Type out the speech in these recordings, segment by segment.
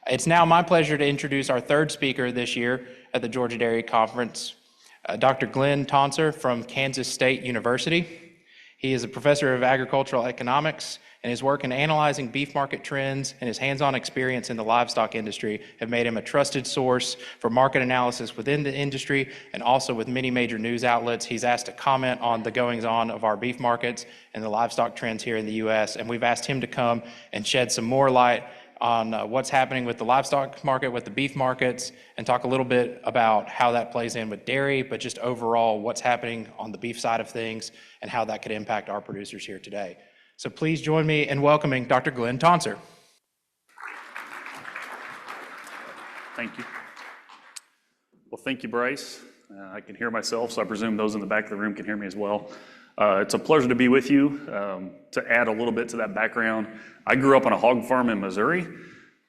It's now my pleasure to introduce our third speaker this year at the Georgia Dairy Conference, Dr. Glynn Tonsor from Kansas State University. He is a professor of agricultural economics, and his work in analyzing beef market trends and his hands-on experience in the livestock industry have made him a trusted source for market analysis within the industry and also with many major news outlets. He's asked to comment on the goings-on of our beef markets and the livestock trends here in the U.S., and we've asked him to come and shed some more light on what's happening with the livestock market, with the beef markets, and talk a little bit about how that plays in with dairy, but just overall what's happening on the beef side of things and how that could impact our producers here today. So please join me in welcoming Dr. Glynn Tonsor. Thank you. Well, thank you, Bryce. I can hear myself, so I presume those in the back of the room can hear me as well. It's a pleasure to be with you. To add a little bit to that background, I grew up on a hog farm in Missouri,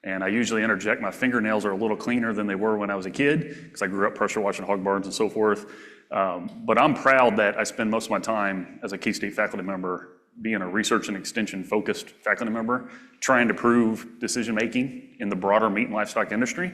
and I usually interject my fingernails are a little cleaner than they were when I was a kid, because I grew up pressure washing hog barns and so forth. But I'm proud that I spend most of my time as a K-State faculty member being a research and extension focused faculty member, trying to prove decision making in the broader meat and livestock industry.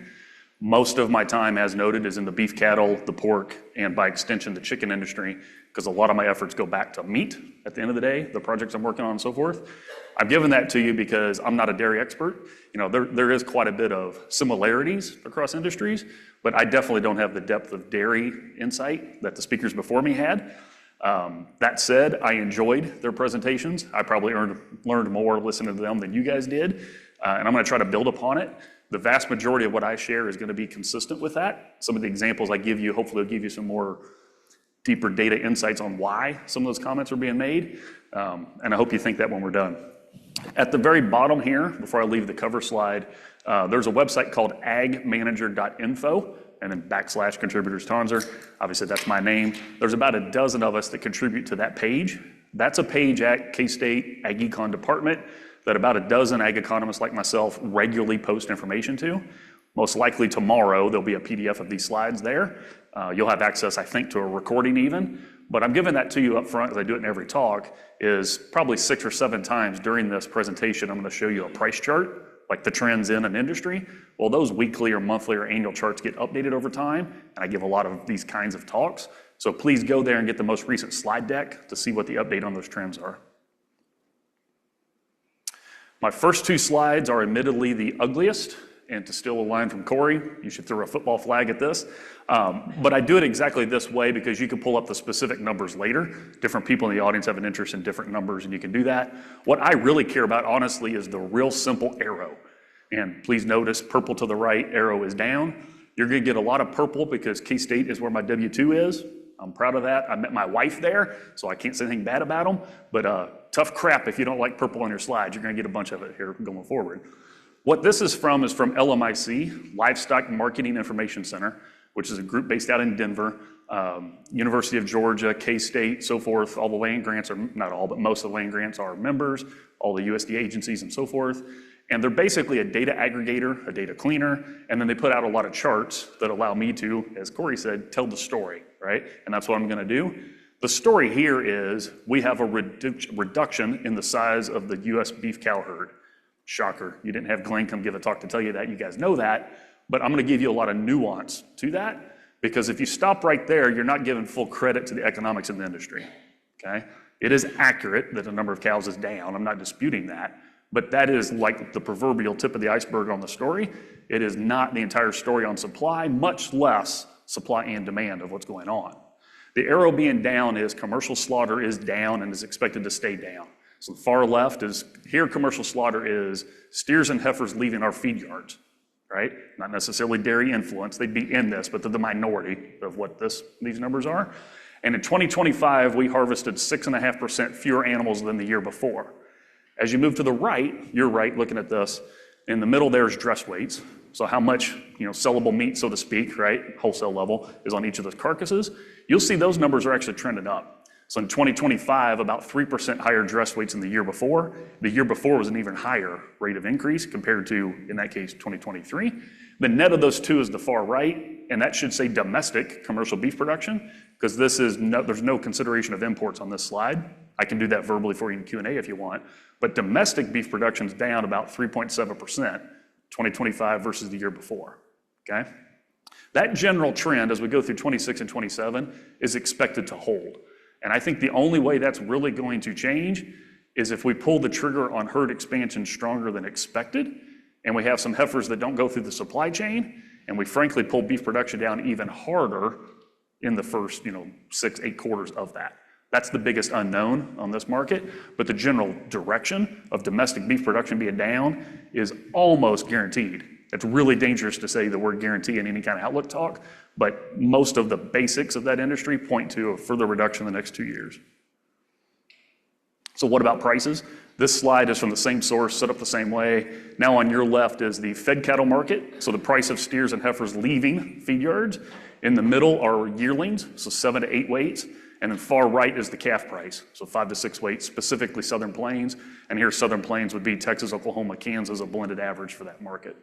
Most of my time, as noted, is in the beef cattle, the pork, and by extension, the chicken industry, because a lot of my efforts go back to meat at the end of the day, the projects I'm working on and so forth. I've given that to you because I'm not a dairy expert. You know, there is quite a bit of similarities across industries, but I definitely don't have the depth of dairy insight that the speakers before me had. That said, I enjoyed their presentations. I probably learned more listening to them than you guys did, and I'm going to try to build upon it. The vast majority of what I share is going to be consistent with that. Some of the examples I give you, hopefully will give you some more deeper data insights on why some of those comments are being made, and I hope you think that when we're done. At the very bottom here, before I leave the cover slide, there's a website called agmanager.info, and then /contributors Tonsor. Obviously, that's my name. There's about a dozen of us that contribute to that page. That's a page at K-State Ag Econ Department that about a dozen ag economists like myself regularly post information to. Most likely tomorrow, there'll be a PDF of these slides there. You'll have access, I think, to a recording even. But I'm giving that to you up front, as I do it in every talk, is probably 6 or 7 times during this presentation, I'm going to show you a price chart, like the trends in an industry. Well, those weekly or monthly or annual charts get updated over time, and I give a lot of these kinds of talks. So please go there and get the most recent slide deck to see what the update on those trends are. My first 2 slides are admittedly the ugliest, and to steal a line from Corey, you should throw a football flag at this. But I do it exactly this way because you can pull up the specific numbers later. Different people in the audience have an interest in different numbers, and you can do that. What I really care about, honestly, is the real simple arrow. And please notice, purple to the right, arrow is down. You're gonna get a lot of purple because K-State is where my W-2 is. I'm proud of that. I met my wife there, so I can't say anything bad about them. But tough crap if you don't like purple on your slides. You're gonna get a bunch of it here going forward. What this is from LMIC, Livestock Marketing Information Center, which is a group based out in Denver, University of Georgia, K-State, so forth. All the land grants are, not all, but most of the land grants are members, all the USDA agencies and so forth. And they're basically a data aggregator, a data cleaner, and then they put out a lot of charts that allow me to, as Corey said, tell the story, right? And that's what I'm gonna do. The story here is we have a reduction in the size of the US beef cow herd. Shocker, you didn't have Glynn come give a talk to tell you that, you guys know that, but I'm gonna give you a lot of nuance to that, because if you stop right there, you're not giving full credit to the economics in the industry, okay? It is accurate that the number of cows is down, I'm not disputing that, but that is like the proverbial tip of the iceberg on the story. It is not the entire story on supply, much less supply and demand of what's going on. The arrow being down is commercial slaughter is down and is expected to stay down. So the far left is, here commercial slaughter is steers and heifers leaving our feed yards, right? Not necessarily dairy influence, they'd be in this, but they're the minority of what these numbers are. And in 2025, we harvested 6.5% fewer animals than the year before. As you move to the right, you're right looking at this, in the middle there's dress weights. So how much, sellable meat, so to speak, right, wholesale level, is on each of those carcasses. You'll see those numbers are actually trending up. So in 2025, about 3% higher dress weights than the year before. The year before was an even higher rate of increase compared to, in that case, 2023. The net of those two is the far right, and that should say domestic commercial beef production, because there's no consideration of imports on this slide. I can do that verbally for you in Q&A if you want. But domestic beef production is down about 3.7%. 2025 versus the year before, okay? That general trend as we go through 26 and 27 is expected to hold. And I think the only way that's really going to change is if we pull the trigger on herd expansion stronger than expected, and we have some heifers that don't go through the supply chain, and we frankly pull beef production down even harder in the first 6, 8 quarters of that. That's the biggest unknown on this market, but the general direction of domestic beef production being down is almost guaranteed. It's really dangerous to say the word guarantee in any kind of outlook talk, but most of the basics of that industry point to a further reduction in the next 2 years. So what about prices? This slide is from the same source, set up the same way. Now on your left is the fed cattle market, so the price of steers and heifers leaving feed yards. In the middle are yearlings, so 7 to 8 weights. And then far right is the calf price, so 5 to 6 weights, specifically Southern Plains. And here Southern Plains would be Texas, Oklahoma, Kansas, a blended average for that market.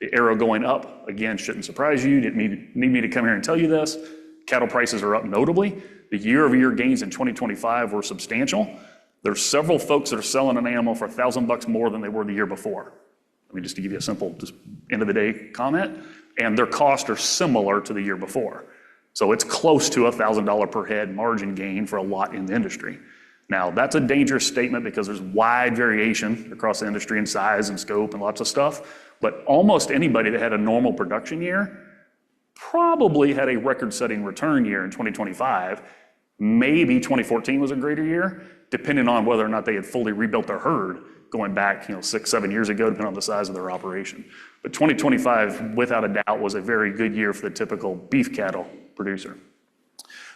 The arrow going up, again, shouldn't surprise you. You didn't need me to come here and tell you this. Cattle prices are up notably. The year-over-year gains in 2025 were substantial. There's several folks that are selling an animal for $1,000 more than they were the year before. I mean, just to give you a simple, just end of the day comment. And their costs are similar to the year before. So it's close to $1,000 per head margin gain for a lot in the industry. Now, that's a dangerous statement because there's wide variation across the industry in size and scope and lots of stuff. But almost anybody that had a normal production year probably had a record-setting return year in 2025. Maybe 2014 was a greater year, depending on whether or not they had fully rebuilt their herd going back 6, 7 years ago, depending on the size of their operation. But 2025, without a doubt, was a very good year for the typical beef cattle producer.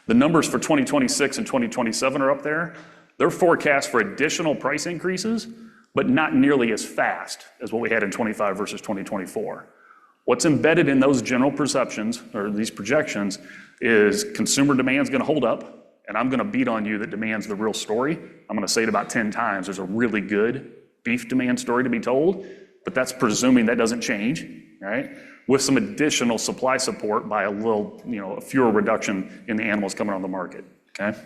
The numbers for 2026 and 2027 are up there. They're forecast for additional price increases, but not nearly as fast as what we had in 25 versus 2024. What's embedded in those general perceptions, or these projections, is consumer demand is going to hold up, and I'm going to beat on you that demand's the real story. I'm going to say it about 10 times. There's a really good beef demand story to be told, but that's presuming that doesn't change, right? With some additional supply support by a little, a fewer reduction in the animals coming on the market, okay?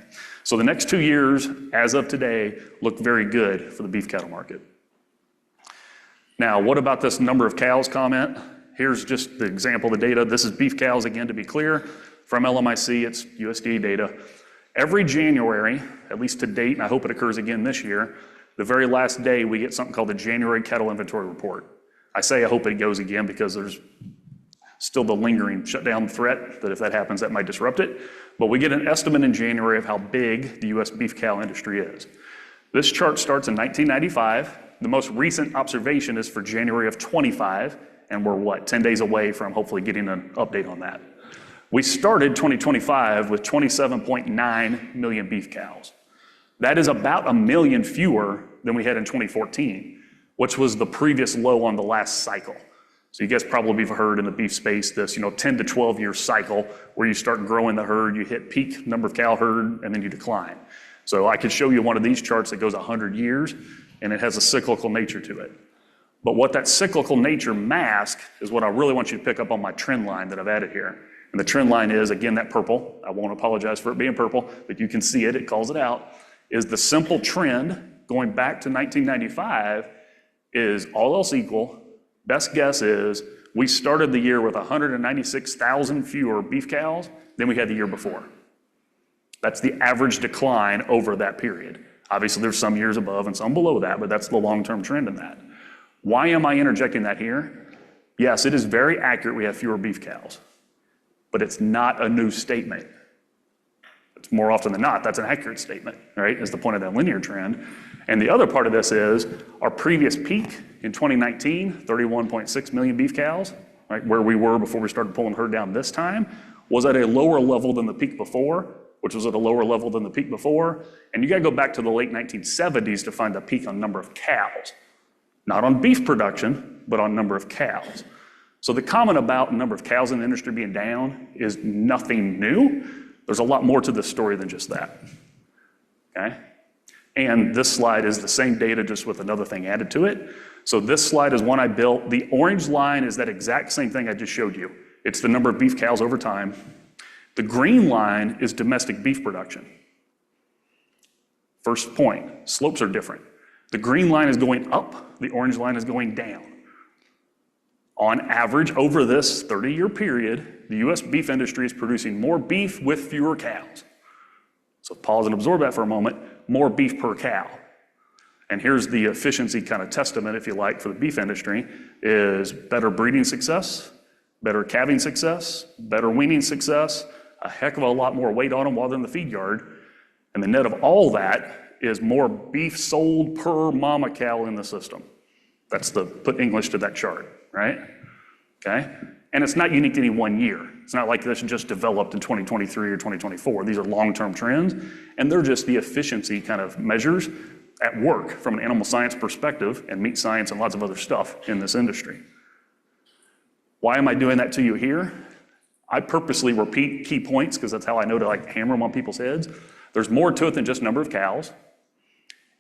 So the next 2 years, as of today, look very good for the beef cattle market. Now, what about this number of cows comment? Here's just the example of the data. This is beef cows, again, to be clear. From LMIC, it's USDA data. Every January, at least to date, and I hope it occurs again this year, the very last day we get something called the January Cattle Inventory Report. I say I hope it goes again because there's still the lingering shutdown threat that if that happens, that might disrupt it. But we get an estimate in January of how big the U.S. beef cow industry is. This chart starts in 1995. The most recent observation is for January of 25, and we're 10 days away from hopefully getting an update on that. We started 2025 with 27.9 million beef cows. That is about 1 million fewer than we had in 2014, which was the previous low on the last cycle. So you guys probably have heard in the beef space this, 10 to 12 year cycle where you start growing the herd, you hit peak number of cow herd, and then you decline. So I could show you one of these charts that goes 100 years, and it has a cyclical nature to it. But what that cyclical nature masks is what I really want you to pick up on my trend line that I've added here. And the trend line is, again, that purple. I won't apologize for it being purple, but you can see it, it calls it out, is the simple trend going back to 1995 is all else equal. Best guess is we started the year with 196,000 fewer beef cows than we had the year before. That's the average decline over that period. Obviously, there's some years above and some below that, but that's the long-term trend in that. Why am I interjecting that here? Yes, it is very accurate we have fewer beef cows, but it's not a new statement. It's more often than not, that's an accurate statement, right? Is the point of that linear trend. And the other part of this is our previous peak in 2019, 31.6 million beef cows, right? Where we were before we started pulling herd down this time, was at a lower level than the peak before, which was at a lower level than the peak before. And you gotta go back to the late 1970s to find the peak on number of cows. Not on beef production, but on number of cows. So the comment about number of cows in the industry being down is nothing new. There's a lot more to this story than just that, okay? And this slide is the same data, just with another thing added to it. So this slide is one I built. The orange line is that exact same thing I just showed you. It's the number of beef cows over time. The green line is domestic beef production. First point, slopes are different. The green line is going up, the orange line is going down. On average, over this 30-year period, the U.S. beef industry is producing more beef with fewer cows. So pause and absorb that for a moment, more beef per cow. And here's the efficiency kind of testament, if you like, for the beef industry, is better breeding success, better calving success, better weaning success, a heck of a lot more weight on them while they're in the feed yard. And the net of all that is more beef sold per mama cow in the system. That's the put English to that chart, right? Okay? And it's not unique to any one year. It's not like this just developed in 2023 or 2024. These are long-term trends, and they're just the efficiency kind of measures at work from an animal science perspective and meat science and lots of other stuff in this industry. Why am I doing that to you here? I purposely repeat key points because that's how I know to like hammer them on people's heads. There's more to it than just number of cows.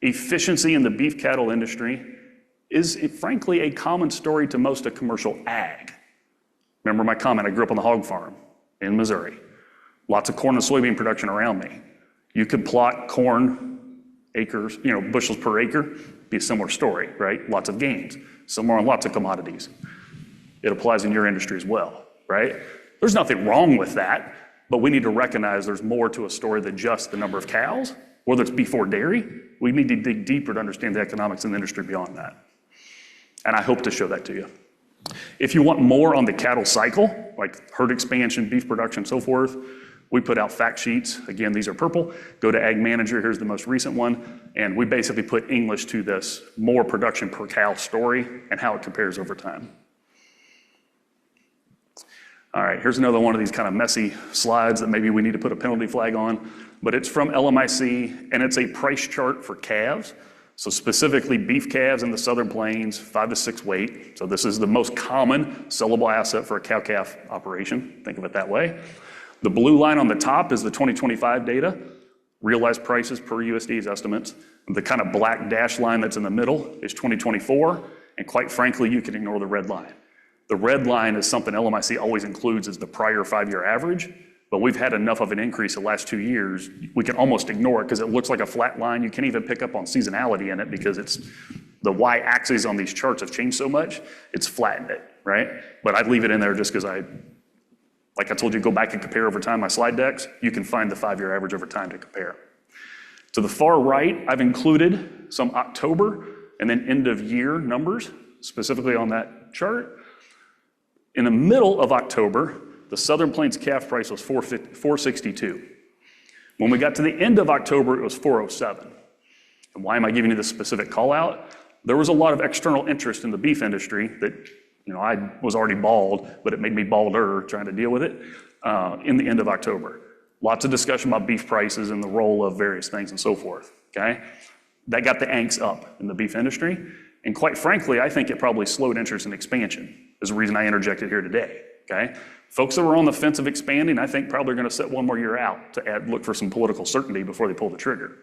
Efficiency in the beef cattle industry is frankly a common story to most of commercial ag. Remember my comment, I grew up on the hog farm in Missouri. Lots of corn and soybean production around me. You could plot corn acres, bushels per acre, be a similar story, right? Lots of gains, similar on lots of commodities. It applies in your industry as well, right? There's nothing wrong with that, but we need to recognize there's more to a story than just the number of cows, whether it's beef or dairy. We need to dig deeper to understand the economics in the industry beyond that. And I hope to show that to you. If you want more on the cattle cycle, like herd expansion, beef production, so forth, we put out fact sheets. Again, these are purple. Go to Ag Manager, here's the most recent one. And we basically put English to this more production per cow story and how it compares over time. All right, here's another one of these kind of messy slides that maybe we need to put a penalty flag on, but it's from LMIC, and it's a price chart for calves. So specifically beef calves in the Southern Plains, 5 to 6 weight. So this is the most common sellable asset for a cow-calf operation. Think of it that way. The blue line on the top is the 2025 data, realized prices per USDA's estimates. The kind of black dash line that's in the middle is 2024, and quite frankly, you can ignore the red line. The red line is something LMIC always includes as the prior 5-year average, but we've had enough of an increase the last 2 years, we can almost ignore it because it looks like a flat line. You can't even pick up on seasonality in it because it's the y-axis on these charts have changed so much, it's flattened it, right? But I'd leave it in there just because like I told you, go back and compare over time my slide decks, you can find the 5-year average over time to compare. To the far right, I've included some October and then end of year numbers, specifically on that chart. In the middle of October, the Southern Plains calf price was $462. When we got to the end of October, it was $407. And why am I giving you this specific call out? There was a lot of external interest in the beef industry that, I was already bald, but it made me balder trying to deal with it in the end of October. Lots of discussion about beef prices and the role of various things and so forth, okay? That got the angst up in the beef industry. And quite frankly, I think it probably slowed interest in expansion. Is the reason I interjected here today, okay? Folks that were on the fence of expanding, I think probably are gonna sit one more year out to look for some political certainty before they pull the trigger.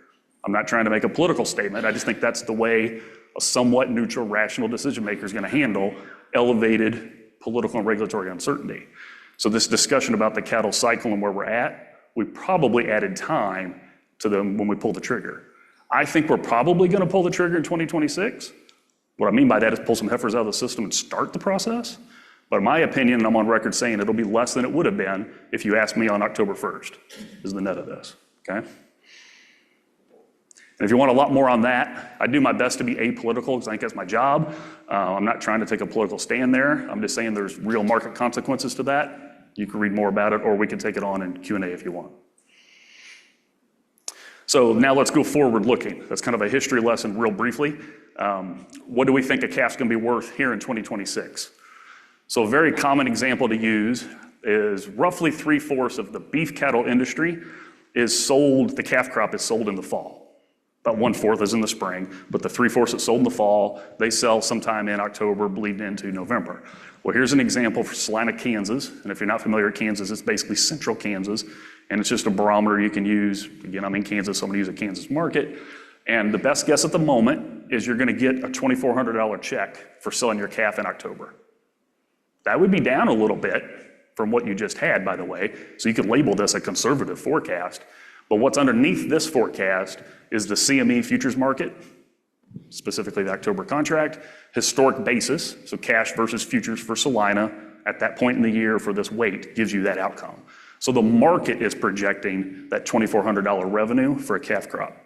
I'm not trying to make a political statement, I just think that's the way a somewhat neutral, rational decision maker is gonna handle elevated political and regulatory uncertainty. So this discussion about the cattle cycle and where we're at, we probably added time to them when we pull the trigger. I think we're probably gonna pull the trigger in 2026. What I mean by that is pull some heifers out of the system and start the process. But in my opinion, and I'm on record saying it'll be less than it would have been if you asked me on October 1st, is the net of this, okay? And if you want a lot more on that, I do my best to be apolitical because I think that's my job. I'm not trying to take a political stand there. I'm just saying there's real market consequences to that. You can read more about it, or we can take it on in Q&A if you want. So now let's go forward looking. That's kind of a history lesson real briefly. What do we think a calf's gonna be worth here in 2026? So a very common example to use is roughly 3/4 of the beef cattle industry is sold, the calf crop is sold in the fall. About 1/4 is in the spring, but the 3/4 that's sold in the fall, they sell sometime in October, bleeding into November. Well, here's an example for Salina, Kansas. And if you're not familiar with Kansas, it's basically central Kansas. And it's just a barometer you can use. Again, I'm in Kansas, so I'm gonna use a Kansas market. And the best guess at the moment is you're gonna get a $2,400 check for selling your calf in October. That would be down a little bit from what you just had, by the way. So you could label this a conservative forecast. But what's underneath this forecast is the CME futures market. specifically the October contract, historic basis, so cash versus futures for Salina at that point in the year for this weight gives you that outcome. So the market is projecting that $2,400 revenue for a calf crop.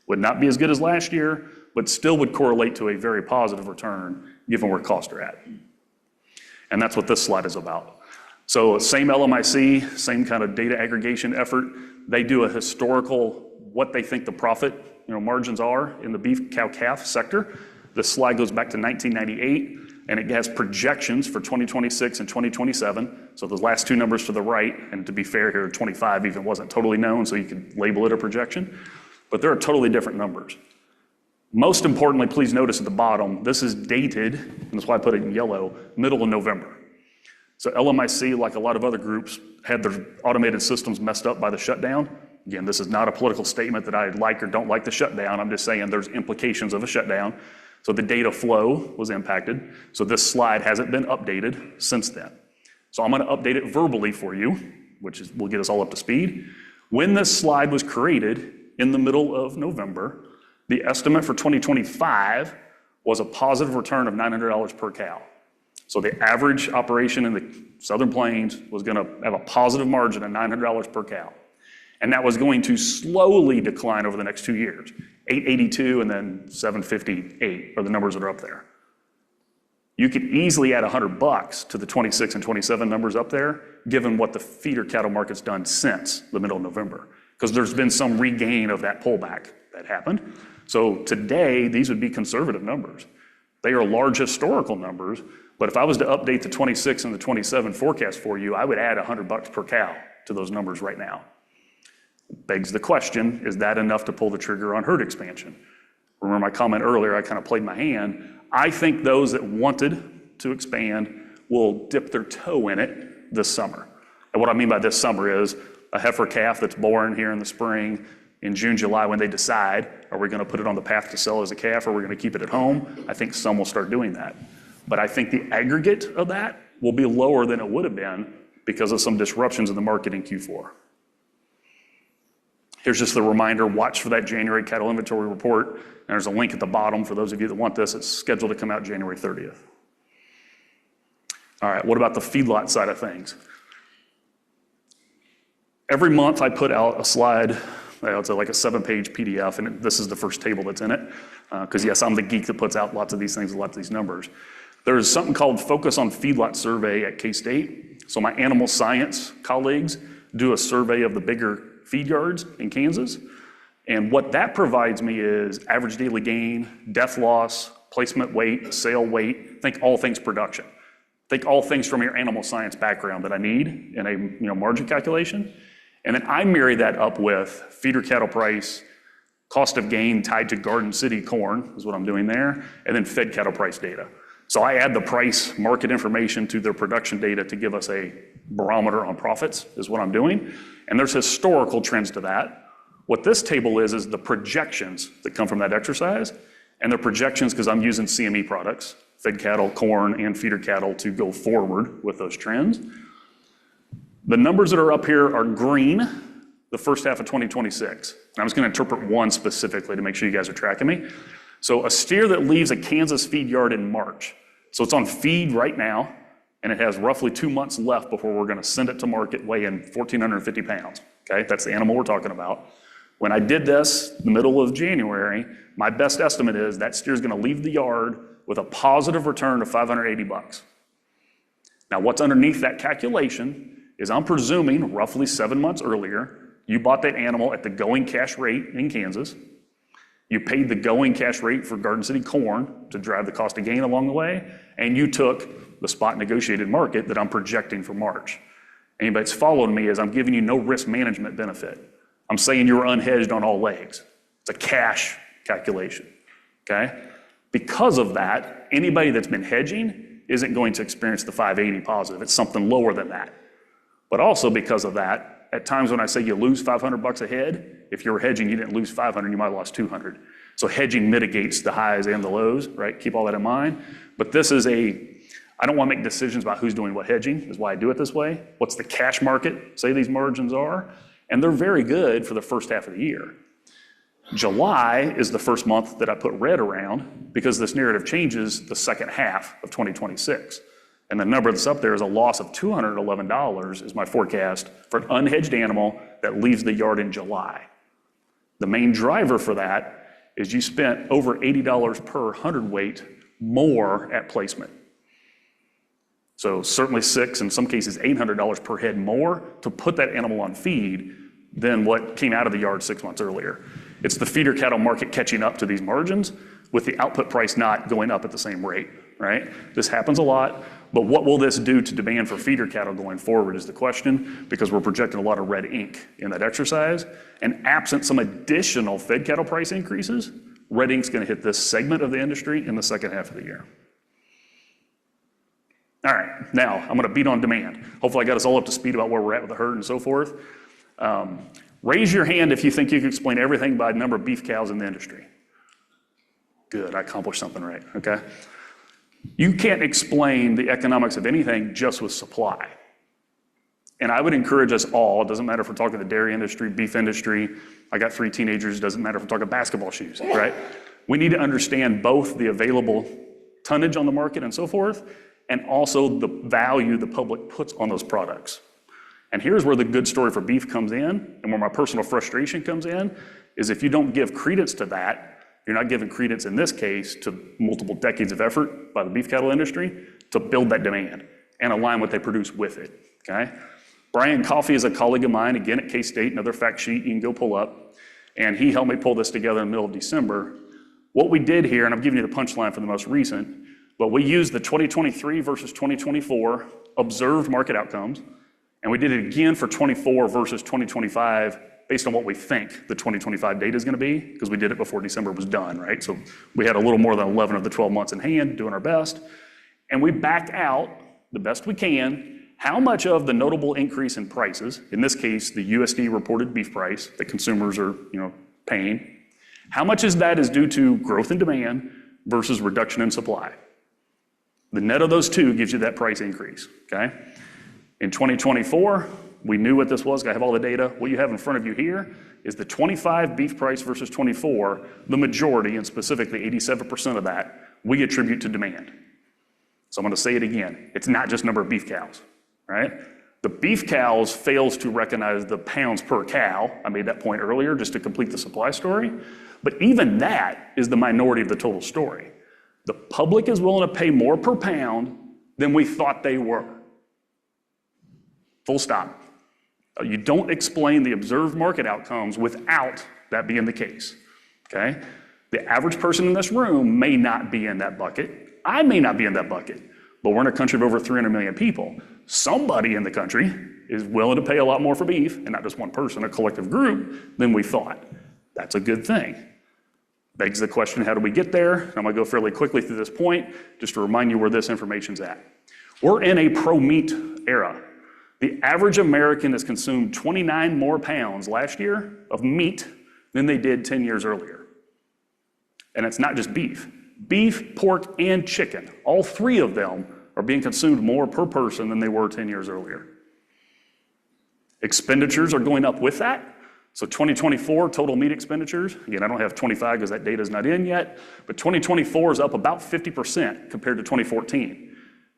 Would not be as good as last year, but still would correlate to a very positive return given where costs are at. And that's what this slide is about. So same LMIC, same kind of data aggregation effort. They do a historical, what they think the profit margins are in the beef cow calf sector. This slide goes back to 1998, and it has projections for 2026 and 2027. So the last two numbers to the right, and to be fair here, 25 even wasn't totally known, so you could label it a projection. But they're totally different numbers. Most importantly, please notice at the bottom, this is dated, and that's why I put it in yellow, middle of November. So LMIC, like a lot of other groups, had their automated systems messed up by the shutdown. Again, this is not a political statement that I like or don't like the shutdown. I'm just saying there's implications of a shutdown. So the data flow was impacted. So this slide hasn't been updated since then. So I'm going to update it verbally for you, which will get us all up to speed. When this slide was created in the middle of November, the estimate for 2025 was a positive return of $900 per cow. So the average operation in the Southern Plains was going to have a positive margin of $900 per cow. And that was going to slowly decline over the next 2 years. 882 and then 758 are the numbers that are up there. You could easily add $100 to the 26 and 27 numbers up there, given what the feeder cattle market's done since the middle of November, because there's been some regain of that pullback that happened. So today, these would be conservative numbers. They are large historical numbers, but if I was to update the 26 and the 27 forecast for you, I would add $100 per cow to those numbers right now. Begs the question, is that enough to pull the trigger on herd expansion? Remember my comment earlier, I kind of played my hand. I think those that wanted to expand will dip their toe in it this summer. And what I mean by this summer is a heifer calf that's born here in the spring, in June, July, when they decide, are we going to put it on the path to sell as a calf or are we going to keep it at home? I think some will start doing that. But I think the aggregate of that will be lower than it would have been because of some disruptions in the market in Q4. Here's just the reminder, watch for that January cattle inventory report. And there's a link at the bottom for those of you that want this. It's scheduled to come out January 30th. All right, what about the feedlot side of things? Every month I put out a slide. It's like a 7-page PDF, and this is the first table that's in it. Because yes, I'm the geek that puts out lots of these things, lots of these numbers. There's something called Focus on Feedlot Survey at K-State. So my animal science colleagues do a survey of the bigger feed yards in Kansas. And what that provides me is average daily gain, death loss, placement weight, sale weight, think all things production. Think all things from your animal science background that I need in a margin calculation. And then I marry that up with feeder cattle price, cost of gain tied to Garden City corn is what I'm doing there, and then fed cattle price data. So I add the price market information to their production data to give us a barometer on profits is what I'm doing. And there's historical trends to that. What this table is the projections that come from that exercise. And the projections, because I'm using CME products, fed cattle, corn, and feeder cattle to go forward with those trends. The numbers that are up here are green, the first half of 2026. And I'm just going to interpret one specifically to make sure you guys are tracking me. So a steer that leaves a Kansas feed yard in March. So it's on feed right now, and it has roughly 2 months left before we're going to send it to market weighing 1,450 pounds. Okay, that's the animal we're talking about. When I did this in the middle of January, my best estimate is that steer is going to leave the yard with a positive return of $580. Now, what's underneath that calculation is I'm presuming roughly 7 months earlier, you bought that animal at the going cash rate in Kansas. You paid the going cash rate for Garden City corn to drive the cost of gain along the way, and you took the spot negotiated market that I'm projecting for March. Anybody that's following me is I'm giving you no risk management benefit. I'm saying you're unhedged on all legs. It's a cash calculation, okay? Because of that, anybody that's been hedging isn't going to experience the 580 positive. It's something lower than that. But also because of that, at times when I say you lose $500 a head, if you're hedging, you didn't lose 500, you might have lost 200. So hedging mitigates the highs and the lows, right? Keep all that in mind. But this is I don't want to make decisions about who's doing what hedging, is why I do it this way. What's the cash market say these margins are? And they're very good for the first half of the year. July is the first month that I put red around because this narrative changes the second half of 2026. And the number that's up there is a loss of $211 is my forecast for an unhedged animal that leaves the yard in July. The main driver for that is you spent over $80 per hundredweight more at placement. So certainly $600, in some cases $800 per head more to put that animal on feed than what came out of the yard 6 months earlier. It's the feeder cattle market catching up to these margins with the output price not going up at the same rate, right? This happens a lot, but what will this do to demand for feeder cattle going forward is the question, because we're projecting a lot of red ink in that exercise. And absent some additional fed cattle price increases, red ink's gonna hit this segment of the industry in the second half of the year. All right, now I'm gonna beat on demand. Hopefully I got us all up to speed about where we're at with the herd and so forth. Raise your hand if you think you can explain everything by the number of beef cows in the industry. Good, I accomplished something right, okay? You can't explain the economics of anything just with supply. And I would encourage us all, it doesn't matter if we're talking the dairy industry, beef industry, I got 3 teenagers, it doesn't matter if we're talking basketball shoes, right? We need to understand both the available tonnage on the market and so forth, and also the value the public puts on those products. And here's where the good story for beef comes in, and where my personal frustration comes in, is if you don't give credence to that, you're not giving credence in this case to multiple decades of effort by the beef cattle industry to build that demand and align what they produce with it, okay? Brian Coffey is a colleague of mine, again at K-State, another fact sheet you can go pull up, and he helped me pull this together in the middle of December. What we did here, and I'm giving you the punchline for the most recent, but we used the 2023 versus 2024 observed market outcomes, and we did it again for 24 versus 2025 based on what we think the 2025 data is going to be, because we did it before December was done, right? So we had a little more than 11 of the 12 months in hand, doing our best, and we back out the best we can how much of the notable increase in prices, in this case the USD reported beef price that consumers are paying, how much is that is due to growth in demand versus reduction in supply. The net of those two gives you that price increase, okay? In 2024, we knew what this was. I have all the data. What you have in front of you here is the 25 beef price versus 24, the majority, and specifically 87% of that, we attribute to demand. So I'm gonna say it again. It's not just number of beef cows, right? The beef cows fails to recognize the pounds per cow. I made that point earlier just to complete the supply story. But even that is the minority of the total story. The public is willing to pay more per pound than we thought they were. Full stop. You don't explain the observed market outcomes without that being the case, okay? The average person in this room may not be in that bucket. I may not be in that bucket, but we're in a country of over 300 million people. Somebody in the country is willing to pay a lot more for beef, and not just one person, a collective group, than we thought. That's a good thing. Begs the question, how do we get there? I'm gonna go fairly quickly through this point, just to remind you where this information's at. We're in a pro-meat era. The average American has consumed 29 more pounds last year of meat than they did 10 years earlier. And it's not just beef. Beef, pork, and chicken, all 3 of them are being consumed more per person than they were 10 years earlier. Expenditures are going up with that. So 2024 total meat expenditures, again, I don't have 25 because that data is not in yet, but 2024 is up about 50% compared to 2014.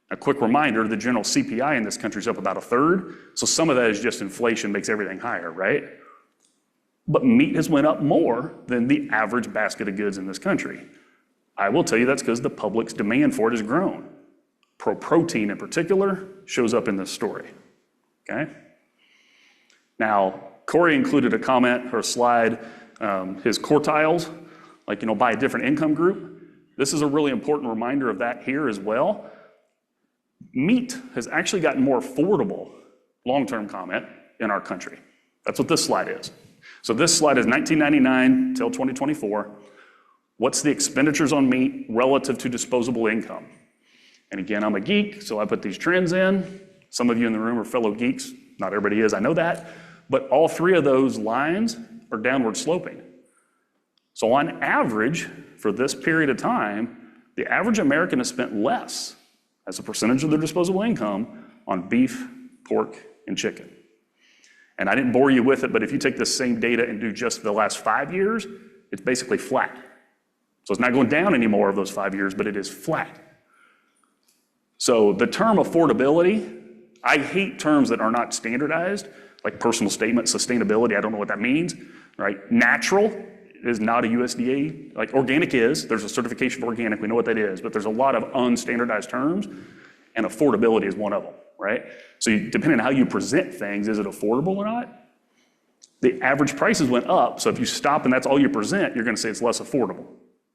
A quick reminder, the general CPI in this country is up about 1/3, so some of that is just inflation makes everything higher, right? But meat has went up more than the average basket of goods in this country. I will tell you that's because the public's demand for it has grown. Pro-protein in particular shows up in this story, okay? Now, Corey included a comment or a slide, his quartiles, by a different income group. This is a really important reminder of that here as well. Meat has actually gotten more affordable, long-term comment, in our country. That's what this slide is. So this slide is 1999 till 2024. What's the expenditures on meat relative to disposable income? And again, I'm a geek, so I put these trends in. Some of you in the room are fellow geeks. Not everybody is, I know that. But all 3 of those lines are downward sloping. So on average, for this period of time, the average American has spent less as a percentage of their disposable income on beef, pork, and chicken. And I didn't bore you with it, but if you take the same data and do just the last 5 years, It's basically flat. So it's not going down anymore of those 5 years, but it is flat. So the term affordability, I hate terms that are not standardized, like personal statement, sustainability, I don't know what that means, right? Natural is not a USDA, like organic is, there's a certification for organic, we know what that is, but there's a lot of unstandardized terms, and affordability is one of them, right? So depending on how you present things, is it affordable or not? The average prices went up, so if you stop and that's all you present, you're gonna say it's less affordable.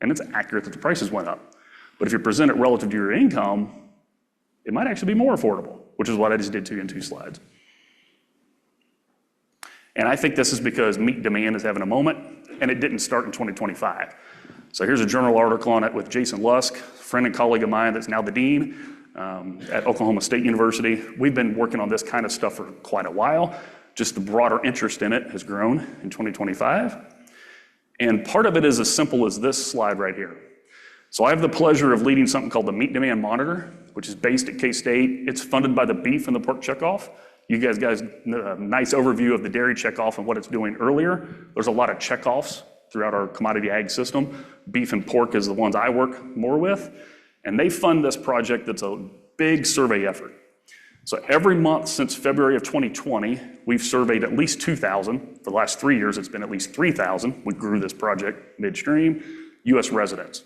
And it's accurate that the prices went up. But if you present it relative to your income, it might actually be more affordable, which is what I just did to you in 2 slides. And I think this is because meat demand is having a moment, and it didn't start in 2025. So here's a journal article on it with Jason Lusk, a friend and colleague of mine that's now the dean at Oklahoma State University. We've been working on this kind of stuff for quite a while. Just the broader interest in it has grown in 2025. And part of it is as simple as this slide right here. So I have the pleasure of leading something called the Meat Demand Monitor, which is based at K-State. It's funded by the beef and the pork checkoff. You guys got a nice overview of the dairy checkoff and what it's doing earlier. There's a lot of checkoffs throughout our commodity ag system. Beef and pork is the ones I work more with. And they fund this project that's a big survey effort. So every month since February of 2020, we've surveyed at least 2,000. For the last 3 years, it's been at least 3,000. We grew this project midstream, US residents.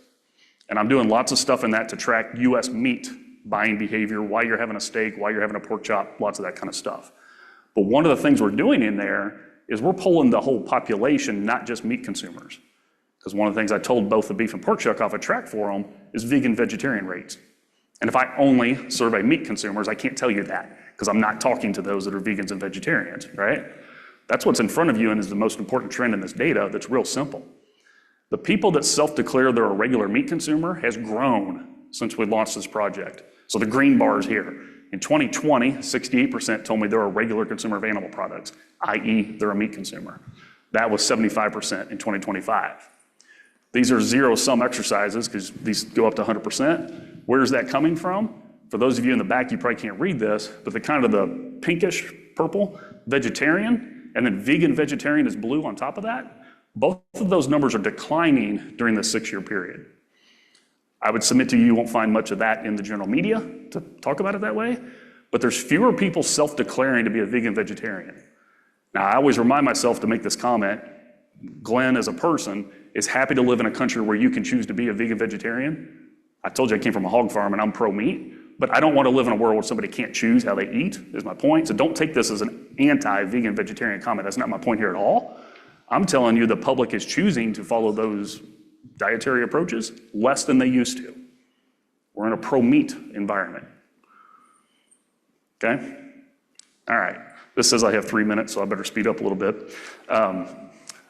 And I'm doing lots of stuff in that to track US meat buying behavior, why you're having a steak, why you're having a pork chop, lots of that kind of stuff. But one of the things we're doing in there is we're polling the whole population, not just meat consumers. Because one of the things I told both the beef and pork checkoff I track for them is vegan vegetarian rates. And if I only survey meat consumers, I can't tell you that because I'm not talking to those that are vegans and vegetarians, right? That's what's in front of you and is the most important trend in this data that's real simple. The people that self-declare they're a regular meat consumer has grown since we launched this project. So the green bars here. In 2020, 68% told me they're a regular consumer of animal products, i.e. they're a meat consumer. That was 75% in 2025. These are zero-sum exercises because these go up to 100%. Where's that coming from? For those of you in the back, you probably can't read this, but the kind of the pinkish purple, vegetarian, and then vegan vegetarian is blue on top of that. Both of those numbers are declining during the 6-year period. I would submit to you, you won't find much of that in the general media to talk about it that way, but there's fewer people self-declaring to be a vegan vegetarian. Now, I always remind myself to make this comment. Glynn, as a person, is happy to live in a country where you can choose to be a vegan vegetarian. I told you I came from a hog farm and I'm pro-meat, but I don't want to live in a world where somebody can't choose how they eat, is my point. So don't take this as an anti-vegan vegetarian comment. That's not my point here at all. I'm telling you the public is choosing to follow those dietary approaches less than they used to. We're in a pro-meat environment. Okay? All right. This says I have 3 minutes, so I better speed up a little bit. I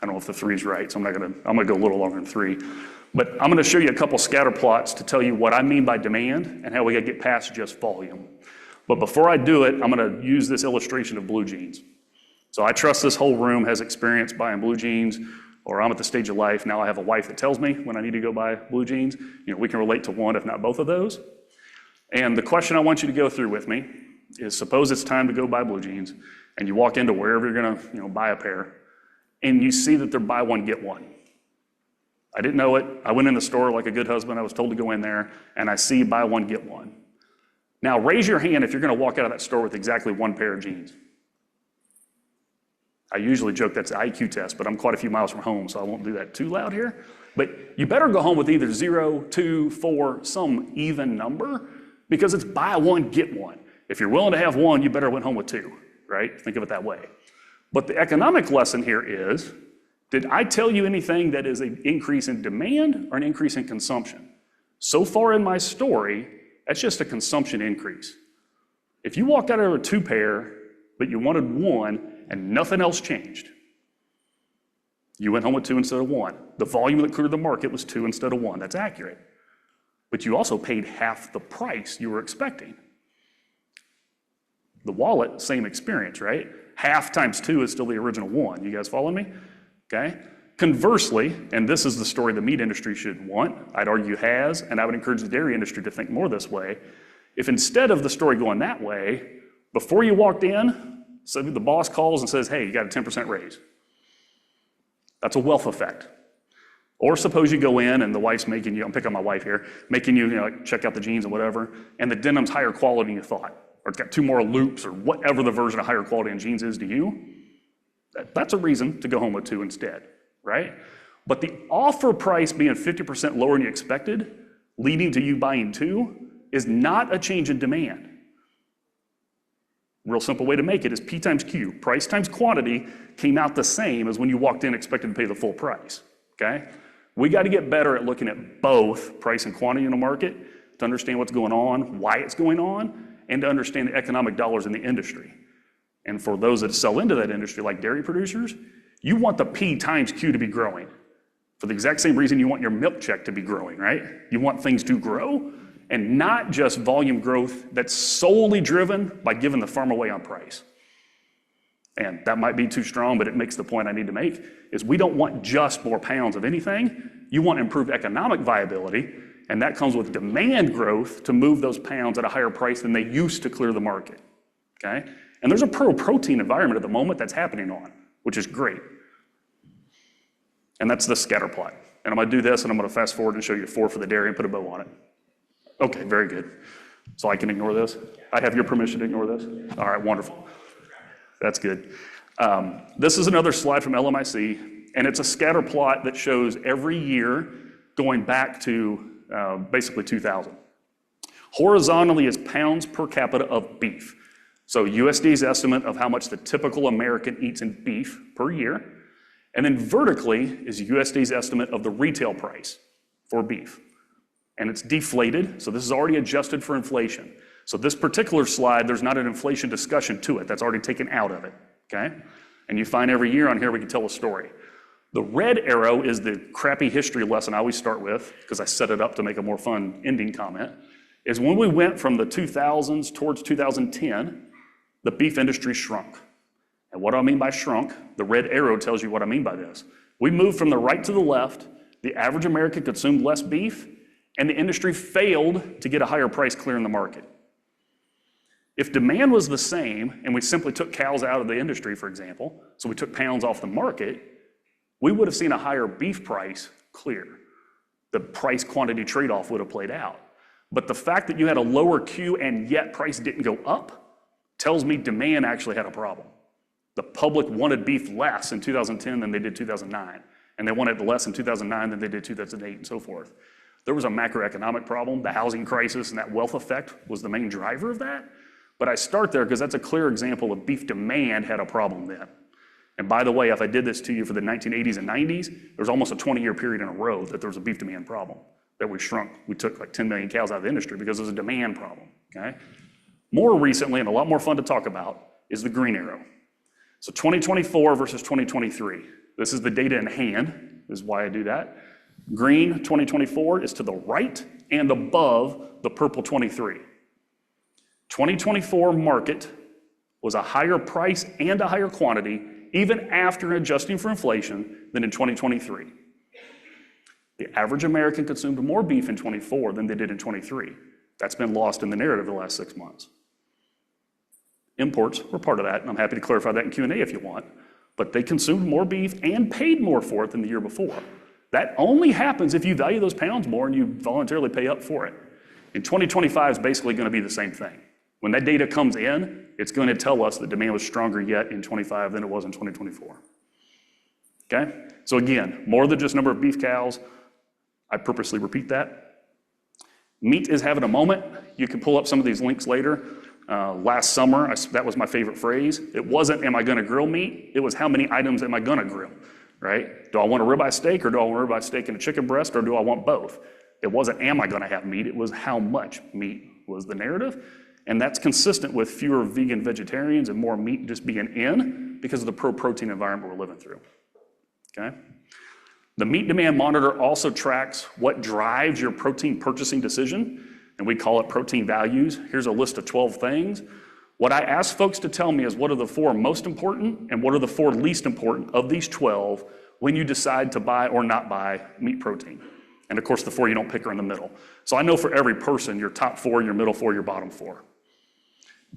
don't know if the 3 is right, so I'm gonna go a little longer than 3. But I'm gonna show you a couple scatter plots to tell you what I mean by demand and how we gotta get past just volume. But before I do it, I'm gonna use this illustration of blue jeans. So I trust this whole room has experience buying blue jeans, or I'm at the stage of life, now I have a wife that tells me when I need to go buy blue jeans. You know, we can relate to one, if not both of those. And the question I want you to go through with me is, suppose it's time to go buy blue jeans, and you walk into wherever you're gonna buy a pair, and you see that they're buy one, get one. I didn't know it. I went in the store like a good husband. I was told to go in there, and I see buy one, get one. Now, raise your hand if you're gonna walk out of that store with exactly one pair of jeans. I usually joke that's an IQ test, but I'm quite a few miles from home, so I won't do that too loud here. But you better go home with either 0, 2, 4, some even number, because it's buy one, get one. If you're willing to have one, you better went home with 2, right? Think of it that way. But the economic lesson here is, did I tell you anything that is an increase in demand or an increase in consumption? So far in my story, that's just a consumption increase. If you walked out of a 2 pair, but you wanted 1 and nothing else changed, you went home with 2 instead of 1. The volume that cleared the market was 2 instead of 1. That's accurate. But you also paid half the price you were expecting. The wallet, same experience, right? Half times 2 is still the original 1. You guys following me? Okay? Conversely, and this is the story the meat industry should want, I'd argue has, and I would encourage the dairy industry to think more this way. If instead of the story going that way, before you walked in, so the boss calls and says, hey, you got a 10% raise. That's a wealth effect. Or suppose you go in and the wife's making you, I'm picking on my wife here, making you, like, check out the jeans and whatever, and the denim's higher quality than you thought, or it's got 2 more loops, or whatever the version of higher quality in jeans is to you. That's a reason to go home with 2 instead, right? But the offer price being 50% lower than you expected, leading to you buying 2, is not a change in demand. Real simple way to make it is P times Q. Price times quantity came out the same as when you walked in expecting to pay the full price, okay? We got to get better at looking at both price and quantity in the market to understand what's going on, why it's going on, and to understand the economic dollars in the industry. And for those that sell into that industry, like dairy producers, you want the P times Q to be growing. For the exact same reason you want your milk check to be growing, right? You want things to grow, and not just volume growth that's solely driven by giving the farm away on price. And that might be too strong, but it makes the point I need to make, is we don't want just more pounds of anything. You want improved economic viability, and that comes with demand growth to move those pounds at a higher price than they used to clear the market, okay? And there's a pro-protein environment at the moment that's happening on, which is great. And that's the scatter plot. And I'm gonna do this, and I'm gonna fast forward and show you 4 for the dairy and put a bow on it. Okay, very good. So I can ignore this? I have your permission to ignore this? All right, wonderful. That's good. This is another slide from LMIC, and it's a scatter plot that shows every year going back to basically 2000. Horizontally is pounds per capita of beef. So USDA's estimate of how much the typical American eats in beef per year. And then vertically is USDA's estimate of the retail price for beef. And it's deflated, so this is already adjusted for inflation. So this particular slide, there's not an inflation discussion to it. That's already taken out of it, okay? And you find every year on here we can tell a story. The red arrow is the crappy history lesson I always start with, because I set it up to make a more fun ending comment, is when we went from the 2000s towards 2010, the beef industry shrunk. And what do I mean by shrunk? The red arrow tells you what I mean by this. We moved from the right to the left, the average American consumed less beef, and the industry failed to get a higher price clearing the market. If demand was the same, and we simply took cows out of the industry, for example, so we took pounds off the market, we would have seen a higher beef price clear. The price quantity trade-off would have played out. But the fact that you had a lower Q and yet price didn't go up tells me demand actually had a problem. The public wanted beef less in 2010 than they did 2009, and they wanted it less in 2009 than they did 2008 and so forth. There was a macroeconomic problem. The housing crisis and that wealth effect was the main driver of that. But I start there because that's a clear example of beef demand had a problem then. And by the way, if I did this to you for the 1980s and 90s, there was almost a 20-year period in a row that there was a beef demand problem, that we shrunk. We took like 10 million cows out of the industry because it was a demand problem, okay? More recently, and a lot more fun to talk about, is the green arrow. So 2024 versus 2023. This is the data in hand, this is why I do that. Green 2024 is to the right and above the purple 23. 2024 market was a higher price and a higher quantity even after adjusting for inflation than in 2023. The average American consumed more beef in 24 than they did in 23. That's been lost in the narrative the last 6 months. Imports were part of that, and I'm happy to clarify that in Q&A if you want, but they consumed more beef and paid more for it than the year before. That only happens if you value those pounds more and you voluntarily pay up for it. In 2025 is basically going to be the same thing. When that data comes in, it's going to tell us that demand was stronger yet in 25 than it was in 2024. Okay? So again, more than just number of beef cows. I purposely repeat that. Meat is having a moment. You can pull up some of these links later. Last summer, that was my favorite phrase. It wasn't, am I going to grill meat? It was, how many items am I going to grill? Right? Do I want a ribeye steak, or do I want a ribeye steak and a chicken breast, or do I want both? It wasn't, am I going to have meat? It was, how much meat was the narrative. And that's consistent with fewer vegan vegetarians and more meat just being in because of the pro-protein environment we're living through. Okay? The meat demand monitor also tracks what drives your protein purchasing decision, and we call it protein values. Here's a list of 12 things. What I ask folks to tell me is what are the 4 most important and what are the 4 least important of these 12 when you decide to buy or not buy meat protein. And of course, the 4 you don't pick are in the middle. So I know for every person, your top 4, your middle 4, your bottom 4.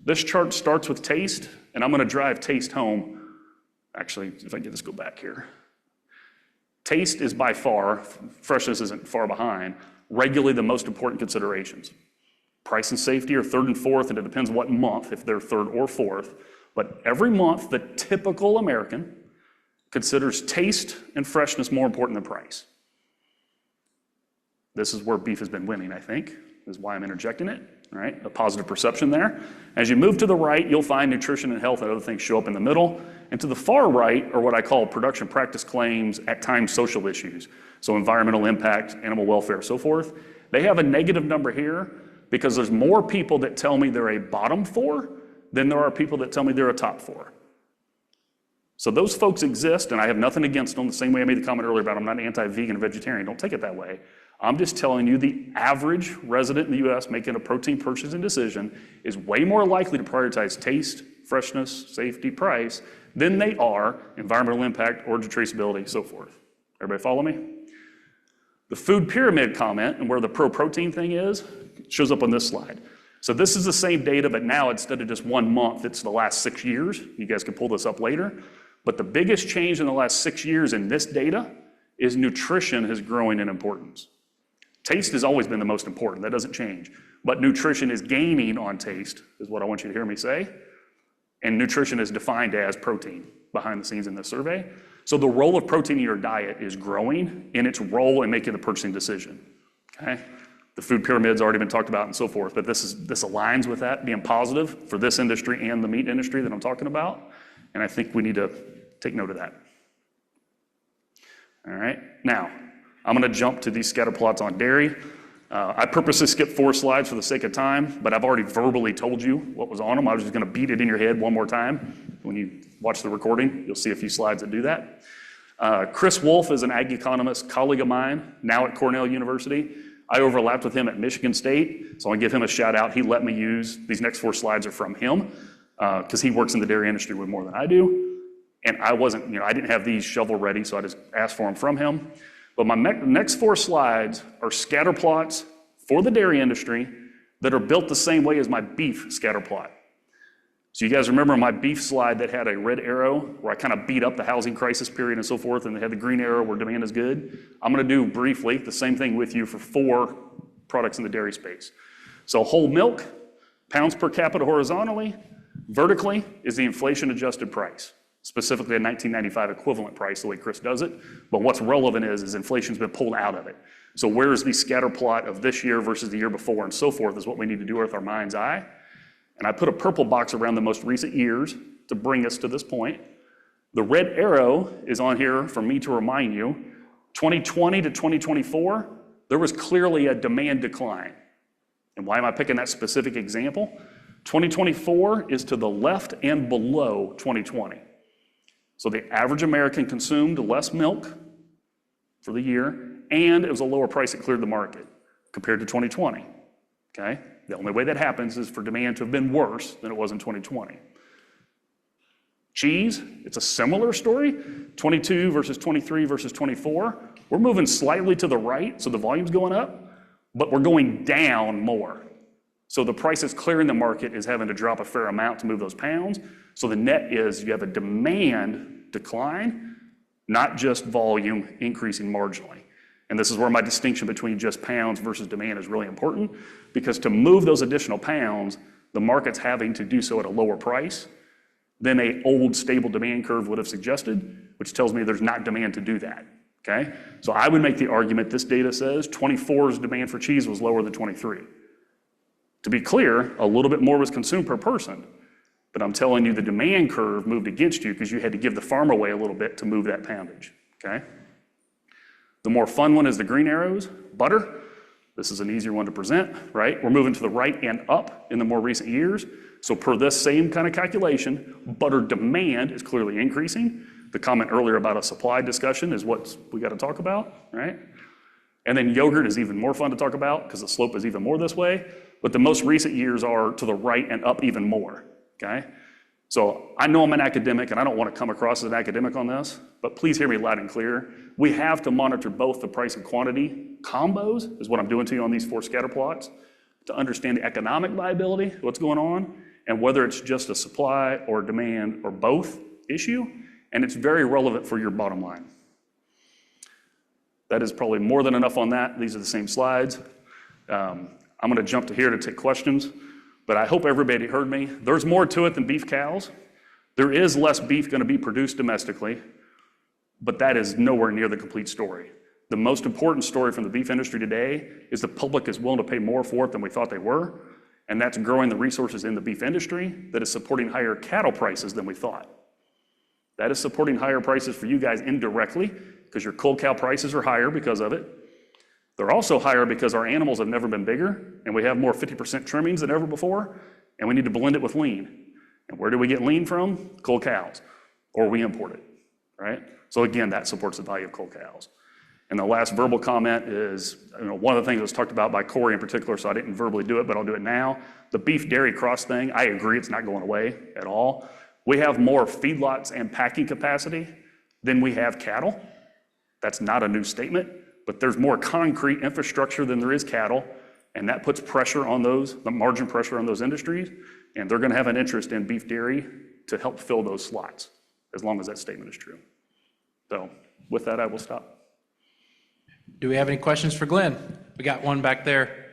This chart starts with taste, and I'm going to drive taste home. Actually, if I can get this go back here. Taste is by far, freshness isn't far behind, regularly the most important considerations. Price and safety are third and fourth, and it depends what month, if they're third or fourth. But every month, the typical American considers taste and freshness more important than price. This is where beef has been winning, I think. This is why I'm interjecting it, all right? A positive perception there. As you move to the right, you'll find nutrition and health and other things show up in the middle. And to the far right are what I call production practice claims, at times social issues. So environmental impact, animal welfare, so forth. They have a negative number here because there's more people that tell me they're a bottom 4 than there are people that tell me they're a top 4. So those folks exist, and I have nothing against them, the same way I made the comment earlier about I'm not anti-vegan and vegetarian. Don't take it that way. I'm just telling you the average resident in the U.S. making a protein purchasing decision is way more likely to prioritize taste, freshness, safety, price than they are environmental impact, origin traceability, so forth. Everybody follow me? The food pyramid comment and where the pro-protein thing is shows up on this slide. So this is the same data, but now instead of just 1 month, it's the last 6 years. You guys can pull this up later. But the biggest change in the last 6 years in this data is nutrition is growing in importance. Taste has always been the most important. That doesn't change. But nutrition is gaining on taste, is what I want you to hear me say. And nutrition is defined as protein behind the scenes in this survey. So the role of protein in your diet is growing in its role in making the purchasing decision, okay? The food pyramid's already been talked about and so forth, but this aligns with that being positive for this industry and the meat industry that I'm talking about. And I think we need to take note of that. All right, now, I'm gonna jump to these scatter plots on dairy. I purposely skipped 4 slides for the sake of time, but I've already verbally told you what was on them. I was just gonna beat it in your head one more time. When you watch the recording, you'll see a few slides that do that. Chris Wolf is an ag economist, colleague of mine, now at Cornell University. I overlapped with him at Michigan State, so I want to give him a shout out. He let me use, these next 4 slides are from him, because he works in the dairy industry way more than I do. And I wasn't, I didn't have these shovel ready, so I just asked for them from him. But my next 4 slides are scatter plots for the dairy industry that are built the same way as my beef scatter plot. So you guys remember my beef slide that had a red arrow where I kind of beat up the housing crisis period and so forth, and they had the green arrow where demand is good? I'm gonna do briefly the same thing with you for 4 products in the dairy space. So whole milk, pounds per capita horizontally, vertically is the inflation adjusted price, specifically a 1995 equivalent price, the way Chris does it. But what's relevant is inflation's been pulled out of it. So where's the scatter plot of this year versus the year before and so forth is what we need to do with our mind's eye. And I put a purple box around the most recent years to bring us to this point. The red arrow is on here for me to remind you, 2020 to 2024, there was clearly a demand decline. And why am I picking that specific example? 2024 is to the left and below 2020. So the average American consumed less milk for the year, and it was a lower price that cleared the market compared to 2020, okay? The only way that happens is for demand to have been worse than it was in 2020. Cheese, it's a similar story, 22 versus 23 versus 24. We're moving slightly to the right, so the volume's going up, but we're going down more. So the price that's clearing the market is having to drop a fair amount to move those pounds. So the net is you have a demand decline, not just volume increasing marginally. And this is where my distinction between just pounds versus demand is really important, because to move those additional pounds, the market's having to do so at a lower price than an old stable demand curve would have suggested, which tells me there's not demand to do that, okay? So I would make the argument this data says 24's demand for cheese was lower than 23. To be clear, a little bit more was consumed per person, but I'm telling you the demand curve moved against you because you had to give the farm away a little bit to move that poundage, okay? The more fun one is the green arrows, butter. This is an easier one to present, right? We're moving to the right and up in the more recent years. So per this same kind of calculation, butter demand is clearly increasing. The comment earlier about a supply discussion is what we got to talk about, right? And then yogurt is even more fun to talk about because the slope is even more this way. But the most recent years are to the right and up even more, okay? So I know I'm an academic and I don't want to come across as an academic on this, but please hear me loud and clear. We have to monitor both the price and quantity combos, is what I'm doing to you on these 4 scatter plots, to understand the economic viability, what's going on, and whether it's just a supply or demand or both issue, and it's very relevant for your bottom line. That is probably more than enough on that. These are the same slides. I'm going to jump to here to take questions, but I hope everybody heard me. There's more to it than beef cows. There is less beef going to be produced domestically, but that is nowhere near the complete story. The most important story from the beef industry today is the public is willing to pay more for it than we thought they were, and that's growing the resources in the beef industry that is supporting higher cattle prices than we thought. That is supporting higher prices for you guys indirectly, because your cold cow prices are higher because of it. They're also higher because our animals have never been bigger, and we have more 50% trimmings than ever before, and we need to blend it with lean. And where do we get lean from? Cold cows, or we import it, right? So again, that supports the value of cold cows. And the last verbal comment is, one of the things that was talked about by Corey in particular, so I didn't verbally do it, but I'll do it now. The beef dairy cross thing, I agree, it's not going away at all. We have more feedlots and packing capacity than we have cattle. That's not a new statement, but there's more concrete infrastructure than there is cattle, and that puts pressure on those, the margin pressure on those industries, and they're going to have an interest in beef dairy to help fill those slots, as long as that statement is true. So with that, I will stop. Do we have any questions for Glynn? We got one back there.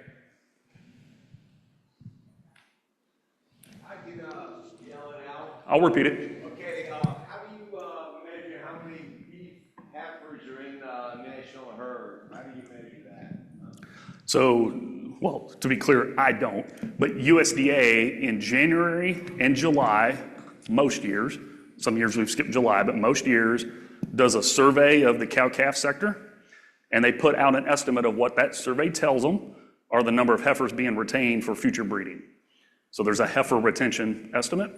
I can yell it out. I'll repeat it. Okay, how do you measure how many beef heifers are in the national herd? How do you measure that? So, well, to be clear, I don't, but USDA in January and July, most years, some years we've skipped July, but most years, does a survey of the cow-calf sector, and they put out an estimate of what that survey tells them are the number of heifers being retained for future breeding. So there's a heifer retention estimate.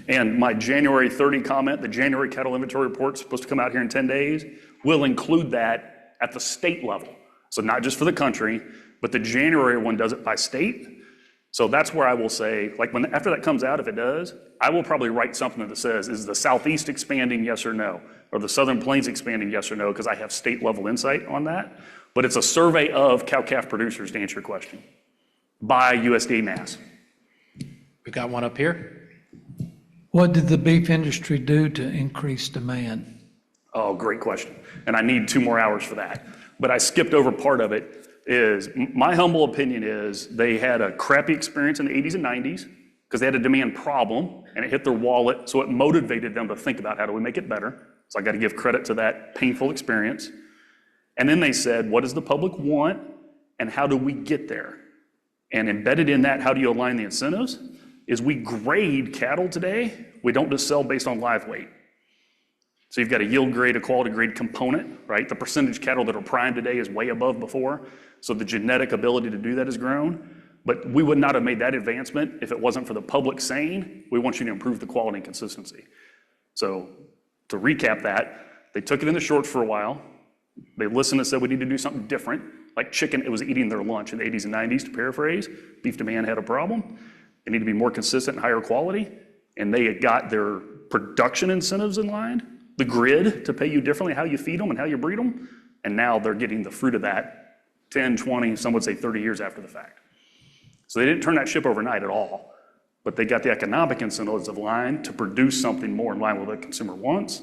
And my January 30 comment, the January cattle inventory report, supposed to come out here in 10 days, will include that at the state level. So not just for the country, but the January one does it by state. So that's where I will say, like after that comes out, if it does, I will probably write something that says, is the Southeast expanding, yes or no? Or the Southern Plains expanding, yes or no? Because I have state level insight on that. But it's a survey of cow-calf producers, to answer your question, by USDA mass. We got one up here. What did the beef industry do to increase demand? Oh, great question. And I need 2 more hours for that. But I skipped over part of it. Is my humble opinion is they had a crappy experience in the 80s and 90s because they had a demand problem and it hit their wallet. So it motivated them to think about how do we make it better. So I got to give credit to that painful experience. And then they said, what does the public want and how do we get there? And embedded in that, how do you align the incentives? Is we grade cattle today. We don't just sell based on live weight. So you've got a yield grade, a quality grade component, right? The percentage cattle that are prime today is way above before. So the genetic ability to do that has grown. But we would not have made that advancement if it wasn't for the public saying, we want you to improve the quality and consistency. So to recap that, they took it in the shorts for a while. They listened and said, we need to do something different. Like chicken, it was eating their lunch in the 80s and 90s, to paraphrase. Beef demand had a problem. They need to be more consistent and higher quality. And they had got their production incentives in line, the grid to pay you differently, how you feed them and how you breed them. And now they're getting the fruit of that 10, 20, some would say 30 years after the fact. So they didn't turn that ship overnight at all, but they got the economic incentives of line to produce something more in line with what the consumer wants.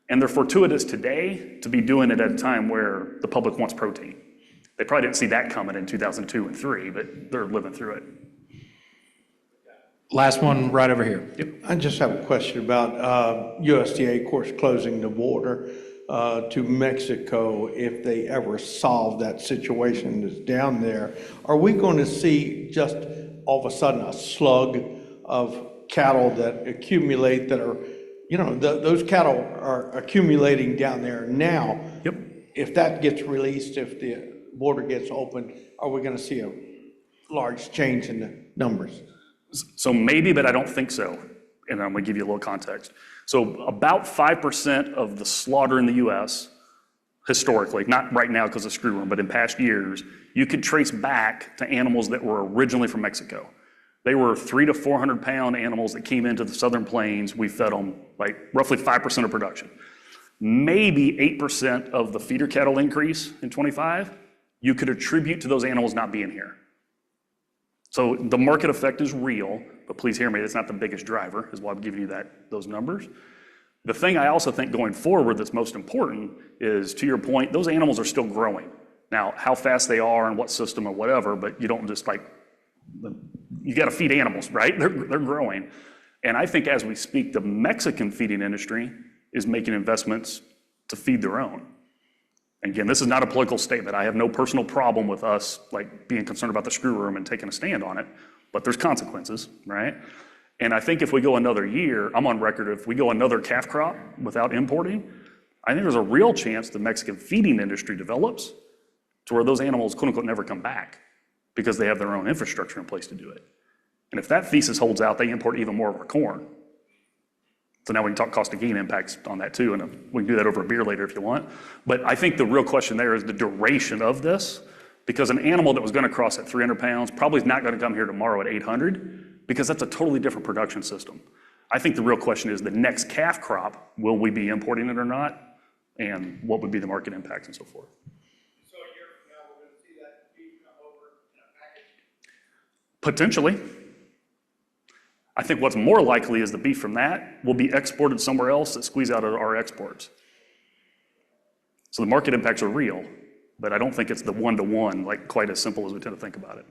And they're fortuitous today to be doing it at a time where the public wants protein. They probably didn't see that coming in 2002 and 3, but they're living through it. Last one right over here. Yep. I just have a question about USDA, of course, closing the border to Mexico. If they ever solve that situation that's down there, are we going to see just all of a sudden a slug of cattle that accumulate that are, those cattle are accumulating down there now? Yep. If that gets released, if the border gets opened, are we going to see a large change in the numbers? So maybe, but I don't think so. And I'm going to give you a little context. So about 5% of the slaughter in the U.S., historically, not right now because of screw room, but in past years, you could trace back to animals that were originally from Mexico. They were 300 to 400 pound animals that came into the southern plains. We fed them like roughly 5% of production. Maybe 8% of the feeder cattle increase in 25, you could attribute to those animals not being here. So the market effect is real, but please hear me, that's not the biggest driver, is why I'm giving you those numbers. The thing I also think going forward that's most important is, to your point, those animals are still growing. Now, how fast they are and what system or whatever, but you don't just you got to feed animals, right? They're growing. And I think as we speak, the Mexican feeding industry is making investments to feed their own. And again, this is not a political statement. I have no personal problem with us being concerned about the screw room and taking a stand on it, but there's consequences, right? And I think if we go another year, I'm on record, if we go another calf crop without importing, I think there's a real chance the Mexican feeding industry develops to where those animals, quote unquote, never come back because they have their own infrastructure in place to do it. And if that thesis holds out, they import even more of our corn. So now we can talk cost of gain impacts on that too, and we can do that over a beer later if you want. But I think the real question there is the duration of this, because an animal that was going to cross at 300 pounds probably is not going to come here tomorrow at 800, because that's a totally different production system. I think the real question is the next calf crop, will we be importing it or not? And what would be the market impacts and so forth. So a year from now, we're gonna see that beef come over in a package? Potentially. I think what's more likely is the beef from that will be exported somewhere else that squeeze out of our exports. So the market impacts are real, but I don't think it's the one-to-one, quite as simple as we tend to think about it.